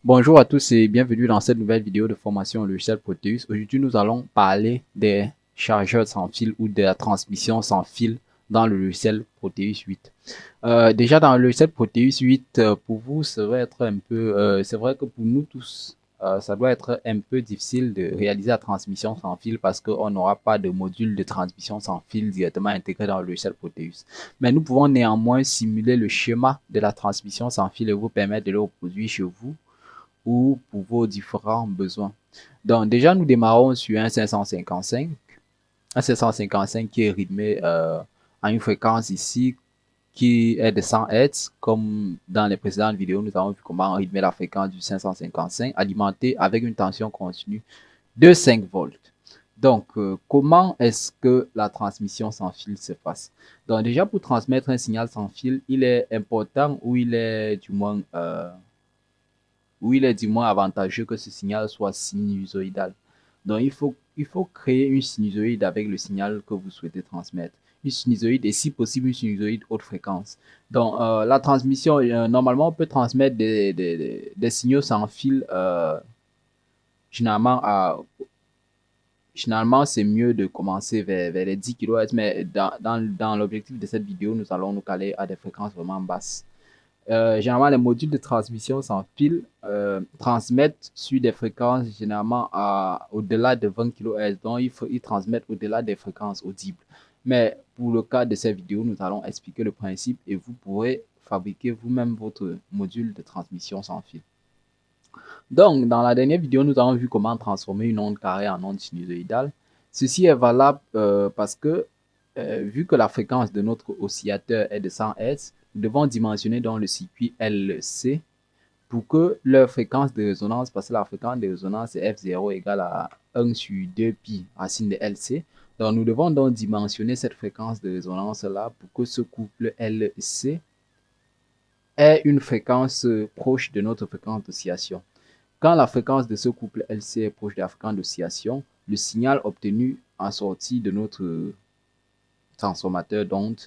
Bonjour à tous et bienvenue dans cette nouvelle vidéo de formation au logiciel Proteus. Aujourd'hui, nous allons parler des chargeurs sans fil ou de la transmission sans fil dans le logiciel Proteus 8. Déjà dans le logiciel Proteus 8, pour vous, c'est vrai que pour nous tous, ça doit être un peu difficile de réaliser la transmission sans fil parce qu'on n'aura pas de module de transmission sans fil directement intégré dans le logiciel Proteus. Mais nous pouvons néanmoins simuler le schéma de la transmission sans fil et vous permettre de le reproduire chez vous ou pour vos différents besoins. Donc déjà, nous démarrons sur un 555 qui est rythmé à une fréquence ici qui est de 100 Hz, comme dans les précédentes vidéos, nous avons vu comment rythmer la fréquence du 555 alimenté avec une tension continue de 5 volts. Donc, comment est-ce que la transmission sans fil se passe? Donc déjà, pour transmettre un signal sans fil, il est important ou il est du moins avantageux que ce signal soit sinusoïdal. Donc, il faut créer une sinusoïde avec le signal que vous souhaitez transmettre. Une sinusoïde et si possible une sinusoïde haute fréquence. Donc, la transmission, normalement, on peut transmettre des signaux sans fil. Généralement, généralement c'est mieux de commencer vers les 10 kHz, mais dans l'objectif de cette vidéo, nous allons nous caler à des fréquences vraiment basses. Généralement, les modules de transmission sans fil transmettent sur des fréquences généralement au-delà de 20 kHz. Donc, ils transmettent au-delà des fréquences audibles. Mais pour le cas de cette vidéo, nous allons expliquer le principe et vous pourrez fabriquer vous-même votre module de transmission sans fil. Donc, dans la dernière vidéo, nous avons vu comment transformer une onde carrée en onde sinusoïdale. Ceci est valable parce que vu que la fréquence de notre oscillateur est de 100 Hz, nous devons dimensionner dans le circuit LC pour que leur fréquence de résonance, parce que la fréquence de résonance est F0 égale à 1 sur 2 pi racine de LC. Donc, nous devons donc dimensionner cette fréquence de résonance-là pour que ce couple LC ait une fréquence proche de notre fréquence d'oscillation. Quand la fréquence de ce couple LC est proche de la fréquence d'oscillation, le signal obtenu en sortie de notre transformateur d'onde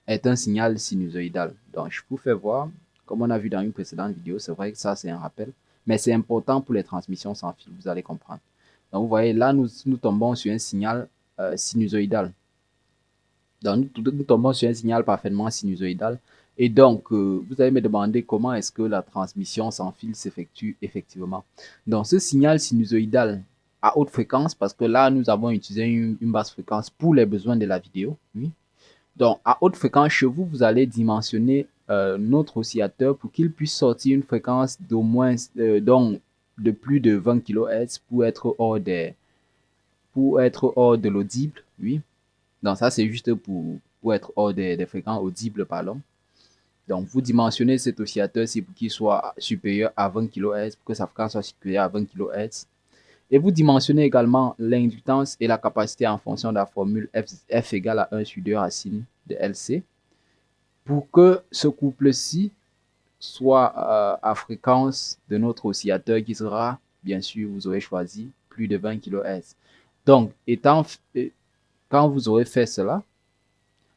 est un signal sinusoïdal. Donc, je vous fais voir, comme on a vu dans une précédente vidéo, c'est vrai que ça, c'est un rappel, mais c'est important pour les transmissions sans fil, vous allez comprendre. Donc, vous voyez, là, nous tombons sur un signal sinusoïdal. Donc, nous tombons sur un signal parfaitement sinusoïdal. Et donc, vous allez me demander comment est-ce que la transmission sans fil s'effectue effectivement. Donc, ce signal sinusoïdal à haute fréquence, parce que là, nous avons utilisé une basse fréquence pour les besoins de la vidéo. Oui. Donc, à haute fréquence, chez vous, vous allez dimensionner notre oscillateur pour qu'il puisse sortir une fréquence d'au moins donc de plus de 20 kHz pour être hors de l'audible. Oui. Donc, ça, c'est juste pour être hors des fréquences audibles par l'homme. Donc, vous dimensionnez cet oscillateur-ci pour qu'il soit supérieur à 20 kHz, pour que sa fréquence soit supérieure à 20 kHz. Et vous dimensionnez également l'inductance et la capacité en fonction de la formule F égale à 1 sur 2 racines de LC pour que ce couple-ci soit à fréquence de notre oscillateur qui sera, bien sûr, vous aurez choisi plus de 20 kHz. Donc, quand vous aurez fait cela,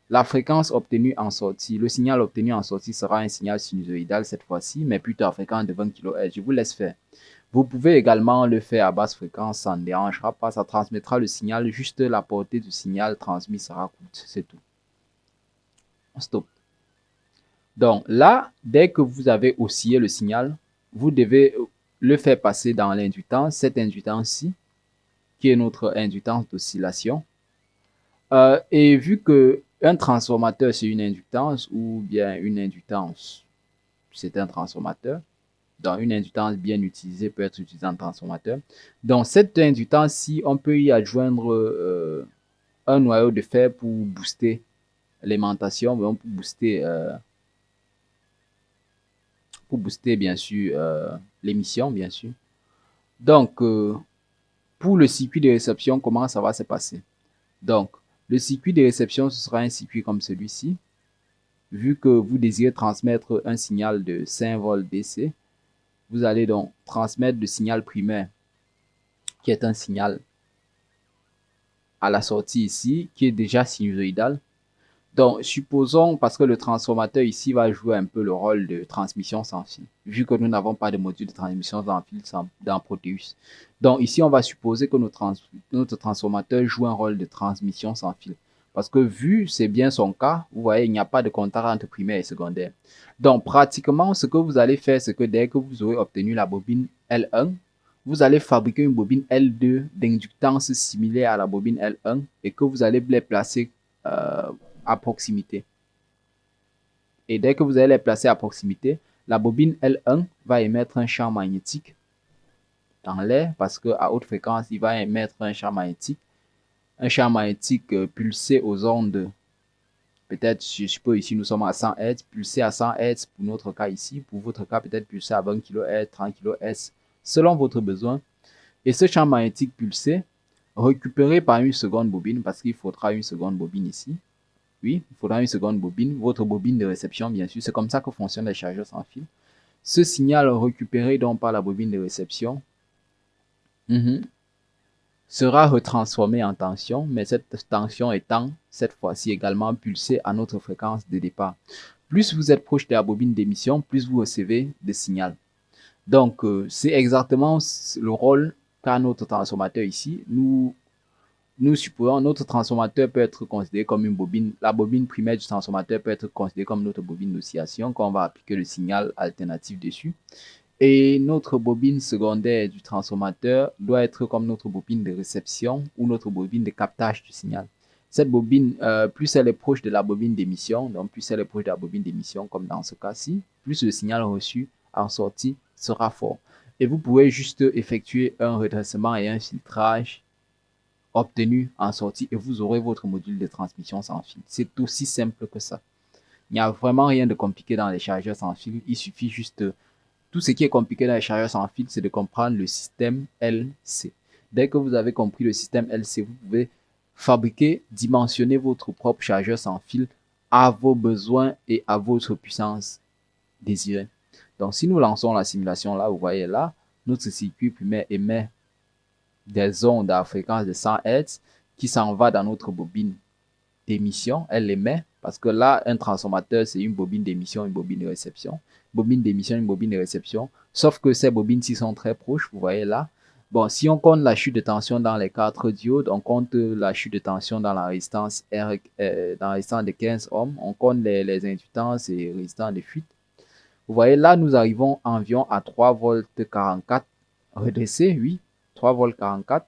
la fréquence obtenue en sortie, le signal obtenu en sortie sera un signal sinusoïdal cette fois-ci, mais plutôt à fréquence de 20 kHz. Je vous laisse faire. Vous pouvez également le faire à basse fréquence, ça ne dérangera pas, ça transmettra le signal, juste la portée du signal transmis sera courte, c'est tout. Stop. Donc là, dès que vous avez oscillé le signal, vous devez le faire passer dans l'inductance, cette inductance-ci, qui est notre inductance d'oscillation. Et vu que un transformateur, c'est une inductance, ou bien une inductance, c'est un transformateur, donc une inductance bien utilisée peut être utilisée en transformateur. Donc cette inductance-ci, on peut y adjoindre un noyau de fer pour booster l'aimantation, pour booster bien sûr l'émission, bien sûr. Donc, pour le circuit de réception, comment ça va se passer? Donc, le circuit de réception, ce sera un circuit comme celui-ci. Vu que vous désirez transmettre un signal de 5 volts DC, vous allez donc transmettre le signal primaire, qui est un signal à la sortie ici, qui est déjà sinusoïdal. Donc, supposons, parce que le transformateur ici va jouer un peu le rôle de transmission sans fil, vu que nous n'avons pas de module de transmission sans fil dans Proteus. Donc, ici, on va supposer que notre transformateur joue un rôle de transmission sans fil. Parce que vu, c'est bien son cas, vous voyez, il n'y a pas de contact entre primaire et secondaire. Donc, pratiquement, ce que vous allez faire, c'est que dès que vous aurez obtenu la bobine L1, vous allez fabriquer une bobine L2 d'inductance similaire à la bobine L1 et que vous allez les placer à proximité. Et dès que vous allez les placer à proximité, la bobine L1 va émettre un champ magnétique dans l'air parce qu'à haute fréquence, il va émettre un champ magnétique pulsé aux ondes. Peut-être, je suppose ici, nous sommes à 100 Hz, pulsé à 100 Hz pour notre cas ici. Pour votre cas, peut-être pulsé à 20 kHz, 30 kHz, selon votre besoin. Et ce champ magnétique pulsé, récupéré par une seconde bobine, parce qu'il faudra une seconde bobine ici. Oui, il faudra une seconde bobine, votre bobine de réception, bien sûr. C'est comme ça que fonctionnent les chargeurs sans fil. Ce signal récupéré donc par la bobine de réception sera retransformé en tension, mais cette tension étant cette fois-ci également pulsée à notre fréquence de départ. Plus vous êtes proche de la bobine d'émission, plus vous recevez de signal. Donc, c'est exactement le rôle qu'a notre transformateur ici. Nous supposons notre transformateur peut être considéré comme une bobine. La bobine primaire du transformateur peut être considérée comme notre bobine d'oscillation quand on va appliquer le signal alternatif dessus. Et notre bobine secondaire du transformateur doit être comme notre bobine de réception ou notre bobine de captage du signal. Cette bobine, plus elle est proche de la bobine d'émission, donc plus elle est proche de la bobine d'émission, comme dans ce cas-ci, plus le signal reçu en sortie sera fort. Et vous pouvez juste effectuer un redressement et un filtrage obtenu en sortie et vous aurez votre module de transmission sans fil. C'est aussi simple que ça. Il n'y a vraiment rien de compliqué dans les chargeurs sans fil. Il suffit juste, tout ce qui est compliqué dans les chargeurs sans fil, c'est de comprendre le système LC. Dès que vous avez compris le système LC, vous pouvez fabriquer, dimensionner votre propre chargeur sans fil à vos besoins et à votre puissance désirée. Donc, si nous lançons la simulation là, vous voyez là, notre circuit primaire émet des ondes à fréquence de 100 Hz qui s'en va dans notre bobine d'émission, elle l'émet, parce que là, un transformateur, c'est une bobine d'émission, une bobine de réception. Bobine d'émission, une bobine de réception. Sauf que ces bobines-ci sont très proches, vous voyez là. Bon, si on compte la chute de tension dans les 4 diodes, on compte la chute de tension dans la résistance R, dans la résistance de 15 ohms, on compte les inductances et résistances de fuite. Vous voyez là, nous arrivons environ à 3 volts 44 redressé, oui, 3 volts 44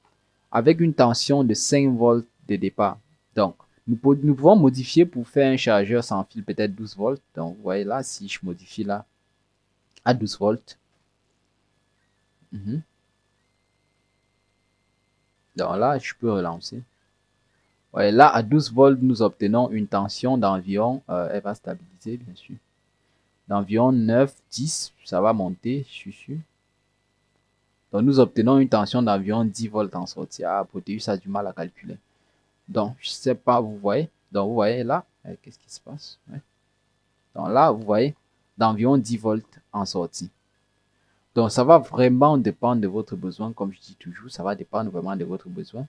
avec une tension de 5 volts de départ. Donc, nous pouvons modifier pour faire un chargeur sans fil peut-être 12 volts. Donc, vous voyez là, si je modifie là à 12 volts. Donc là, je peux relancer. Ouais, là, à 12 volts, nous obtenons une tension d'environ, elle va stabiliser bien sûr, d'environ 9, 10, ça va monter, je suis sûr. Donc, nous obtenons une tension d'environ 10 volts en sortie. Ah, Proteus a du mal à calculer. Donc, je sais pas, vous voyez. Donc, vous voyez là, qu'est-ce qui se passe? Ouais. Donc là, vous voyez, d'environ 10 volts en sortie. Donc, ça va vraiment dépendre de votre besoin. Comme je dis toujours, ça va dépendre vraiment de votre besoin.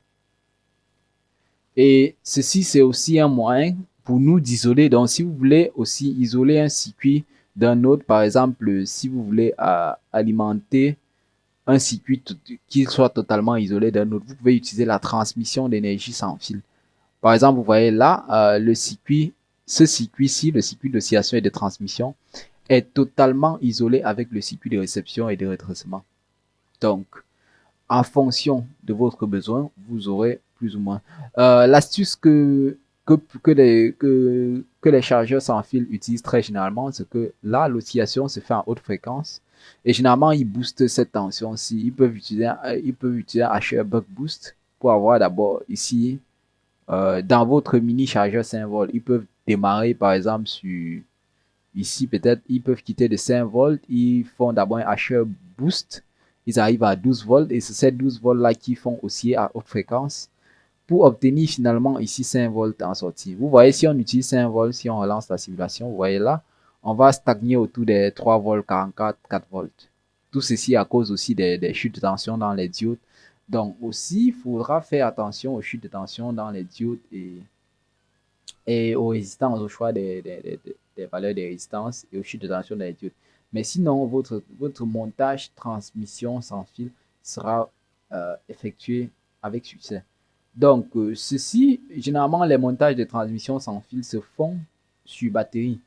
Et ceci, c'est aussi un moyen pour nous d'isoler. Donc, si vous voulez aussi isoler un circuit d'un autre, par exemple, si vous voulez alimenter un circuit qui soit totalement isolé d'un autre, vous pouvez utiliser la transmission d'énergie sans fil. Par exemple, vous voyez là, ce circuit-ci, le circuit d'oscillation et de transmission, est totalement isolé avec le circuit de réception et de redressement. Donc, en fonction de votre besoin, vous aurez plus ou moins. L'astuce que les chargeurs sans fil utilisent très généralement, c'est que là, l'oscillation se fait en haute fréquence et généralement, ils boostent cette tension-ci. Ils peuvent utiliser un HR buck boost pour avoir d'abord ici, dans votre mini chargeur 5 volts, ils peuvent démarrer par exemple sur ici, peut-être ils peuvent quitter de 5 volts, ils font d'abord un HR boost, ils arrivent à 12 volts et c'est ces 12 volts là qui font osciller à haute fréquence pour obtenir finalement ici 5 volts en sortie. Vous voyez, si on utilise 5 volts, si on relance la simulation, vous voyez là, on va stagner autour des 3 volts 44, 4 volts. Tout ceci à cause aussi des chutes de tension dans les diodes. Donc aussi, il faudra faire attention aux chutes de tension dans les diodes et et aux résistances, au choix des valeurs des résistances et aux chutes de tension des diodes. Mais sinon, votre montage transmission sans fil sera effectué avec succès. Donc, généralement, les montages de transmission sans fil se font sur batterie.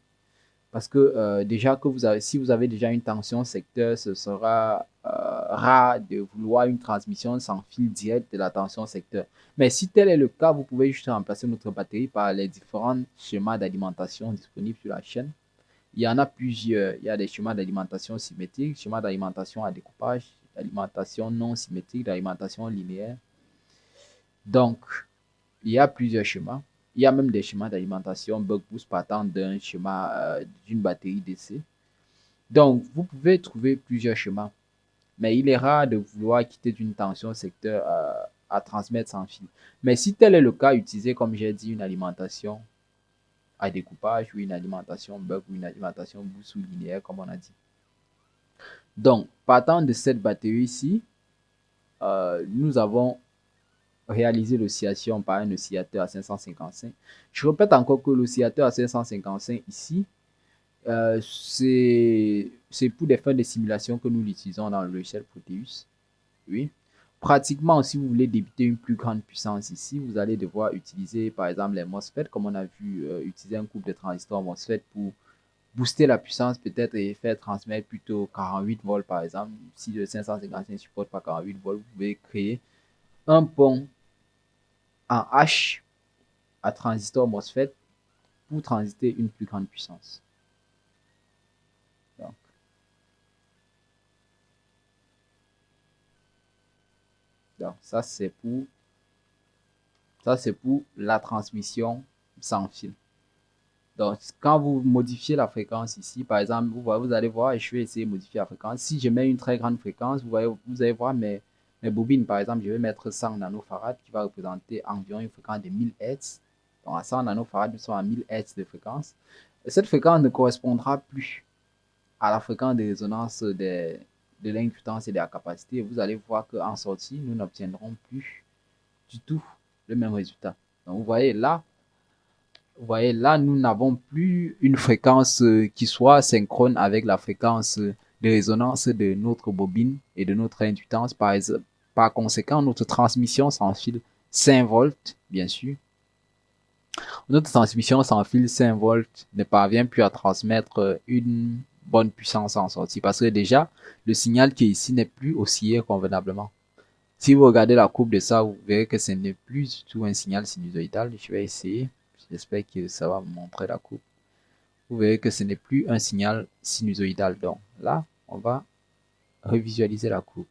Parce que déjà que si vous avez déjà une tension secteur, ce sera rare de vouloir une transmission sans fil direct de la tension secteur. Mais si tel est le cas, vous pouvez juste remplacer notre batterie par les différents schémas d'alimentation disponibles sur la chaîne. Il y en a plusieurs. Il y a des schémas d'alimentation symétriques, schémas d'alimentation à découpage, d'alimentation non symétrique, d'alimentation linéaire. Donc, il y a plusieurs schémas. Il y a même des schémas d'alimentation buck boost partant d'un schéma d'une batterie DC. Donc, vous pouvez trouver plusieurs schémas, mais il est rare de vouloir quitter d'une tension secteur à transmettre sans fil. Mais si tel est le cas, utilisez, comme j'ai dit, une alimentation à découpage ou une alimentation buck ou une alimentation boost ou linéaire, comme on a dit. Donc, partant de cette batterie-ci, nous avons réalisé l'oscillation par un oscillateur à 555. Je répète encore que l'oscillateur à 555 ici, c'est pour des fins de simulation que nous l'utilisons dans le logiciel Proteus. Oui. Pratiquement, si vous voulez débiter une plus grande puissance ici, vous allez devoir utiliser par exemple les MOSFET, comme on a vu, utiliser un couple de transistors MOSFET pour booster la puissance peut-être et faire transmettre plutôt 48 volts par exemple. Si le 555 ne supporte pas 48 volts, vous pouvez créer un pont en H à transistor MOSFET pour transiter une plus grande puissance. Donc ça c'est pour la transmission sans fil. Donc quand vous modifiez la fréquence ici, par exemple, vous allez voir, et je vais essayer de modifier la fréquence. Si je mets une très grande fréquence, vous allez voir mes bobines, par exemple, je vais mettre 100 nanofarad qui va représenter environ une fréquence de 1000 Hz. Donc à 100 nanofarad, nous sommes à 1000 Hz de fréquence. Et cette fréquence ne correspondra plus à la fréquence de résonance de l'impuissance et de la capacité. Vous allez voir qu'en sortie, nous n'obtiendrons plus du tout le même résultat. Donc vous voyez là, nous n'avons plus une fréquence qui soit synchrone avec la fréquence de résonance de notre bobine et de notre inductance. Par conséquent, notre transmission sans fil 5 volts, bien sûr, notre transmission sans fil 5 volts ne parvient plus à transmettre une bonne puissance en sortie parce que déjà, le signal qui est ici n'est plus oscillé convenablement. Si vous regardez la courbe de ça, vous verrez que ce n'est plus du tout un signal sinusoïdal. Je vais essayer. J'espère que ça va me montrer la courbe. Vous verrez que ce n'est plus un signal sinusoïdal. Donc là, on va revisualiser la courbe.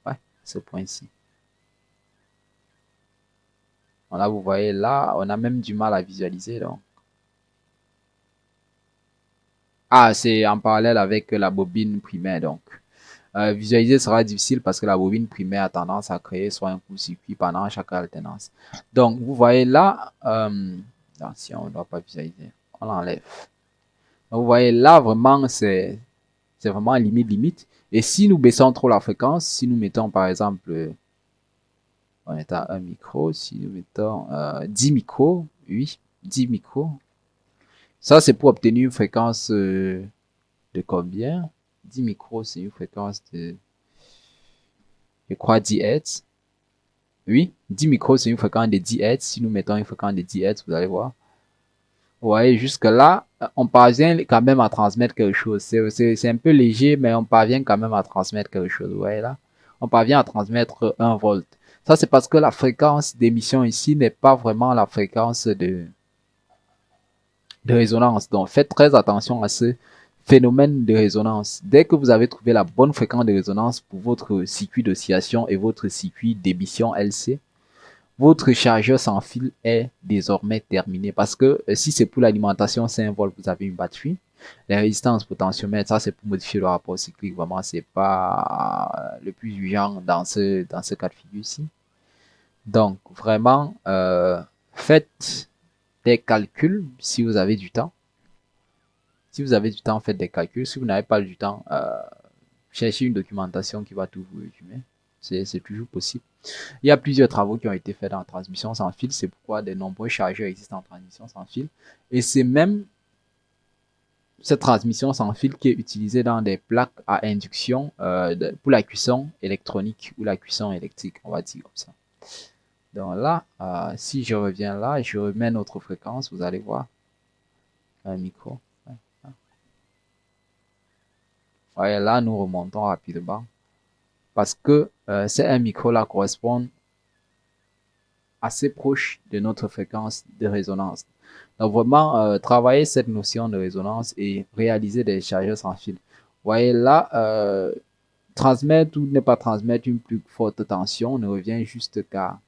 Ouais, ce point-ci. Là, vous voyez, là, on a même du mal à visualiser. Donc. Ah, c'est en parallèle avec la bobine primaire. Donc, visualiser sera difficile parce que la bobine primaire a tendance à créer soit un court-circuit pendant chaque alternance. Donc, vous voyez là, si on ne doit pas visualiser, on l'enlève. Donc, vous voyez là, vraiment, c'est vraiment limite. Et si nous baissons trop la fréquence, si nous mettons par exemple, on est à 1 micro, si nous mettons 10 micros, oui, 10 micros, ça c'est pour obtenir une fréquence de combien? 10 micros, c'est une fréquence de, je crois, 10 Hz. Oui, 10 micros, c'est une fréquence de 10 Hz. Si nous mettons une fréquence de 10 Hz, vous allez voir. Vous voyez, jusque là, on parvient quand même à transmettre quelque chose. C'est un peu léger, mais on parvient quand même à transmettre quelque chose. Vous voyez là, on parvient à transmettre 1 volt. Ça, c'est parce que la fréquence d'émission ici n'est pas vraiment la fréquence de résonance. Donc, faites très attention à ce phénomène de résonance. Dès que vous avez trouvé la bonne fréquence de résonance pour votre circuit d'oscillation et votre circuit d'émission LC, votre chargeur sans fil est désormais terminé. Parce que si c'est pour l'alimentation 5 volts, vous avez une batterie. Les résistances potentiomètres, ça c'est pour modifier le rapport cyclique. Vraiment, c'est pas le plus urgent dans ce cas de figure-ci. Donc, vraiment, faites des calculs si vous avez du temps. Si vous avez du temps, faites des calculs. Si vous n'avez pas du temps, cherchez une documentation qui va tout vous résumer. C'est toujours possible. Il y a plusieurs travaux qui ont été faits dans la transmission sans fil. C'est pourquoi de nombreux chargeurs existent en transmission sans fil. Et c'est même cette transmission sans fil qui est utilisée dans des plaques à induction pour la cuisson électronique ou la cuisson électrique, on va dire comme ça. Donc là, si je reviens là, je remets notre fréquence, vous allez voir un micro. Ouais, là, nous remontons rapidement parce que c'est un micro là correspond assez proche de notre fréquence de résonance. Donc vraiment, travailler cette notion de résonance et réaliser des chargeurs sans fil. Vous voyez là, transmettre ou ne pas transmettre une plus forte tension ne revient juste qu'à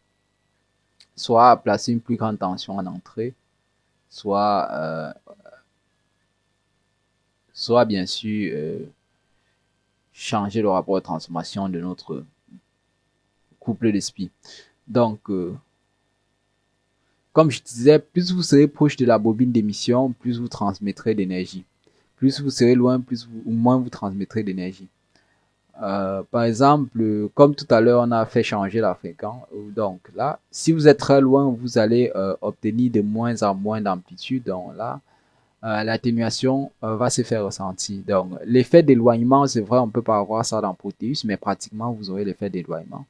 soit placer une plus grande tension en entrée, soit bien sûr changer le rapport de transformation de notre couple de spi. Donc, comme je disais, plus vous serez proche de la bobine d'émission, plus vous transmettrez d'énergie. Plus vous serez loin, ou moins vous transmettrez d'énergie. Par exemple, comme tout à l'heure, on a fait changer la fréquence. Donc là, si vous êtes très loin, vous allez obtenir de moins en moins d'amplitude. Donc là, l'atténuation va se faire ressentir. Donc, l'effet d'éloignement, c'est vrai, on ne peut pas avoir ça dans Proteus, mais pratiquement, vous aurez l'effet d'éloignement.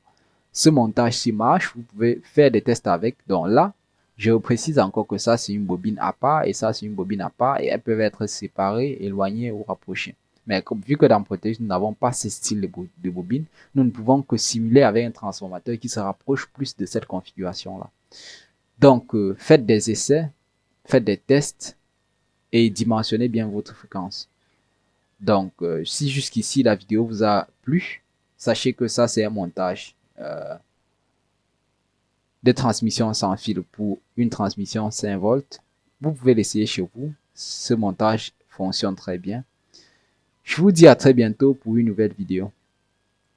Ce montage-ci marche, vous pouvez faire des tests avec. Donc là, je précise encore que ça, c'est une bobine à part et ça, c'est une bobine à part et elles peuvent être séparées, éloignées ou rapprochées. Mais vu que dans Proteus, nous n'avons pas ce style de bobine, nous ne pouvons que simuler avec un transformateur qui se rapproche plus de cette configuration-là. Donc, faites des essais, faites des tests et dimensionnez bien votre fréquence. Donc, si jusqu'ici la vidéo vous a plu, sachez que ça, c'est un montage de transmission sans fil pour une transmission 5 volts. Vous pouvez l'essayer chez vous. Ce montage fonctionne très bien. Je vous dis à très bientôt pour une nouvelle vidéo.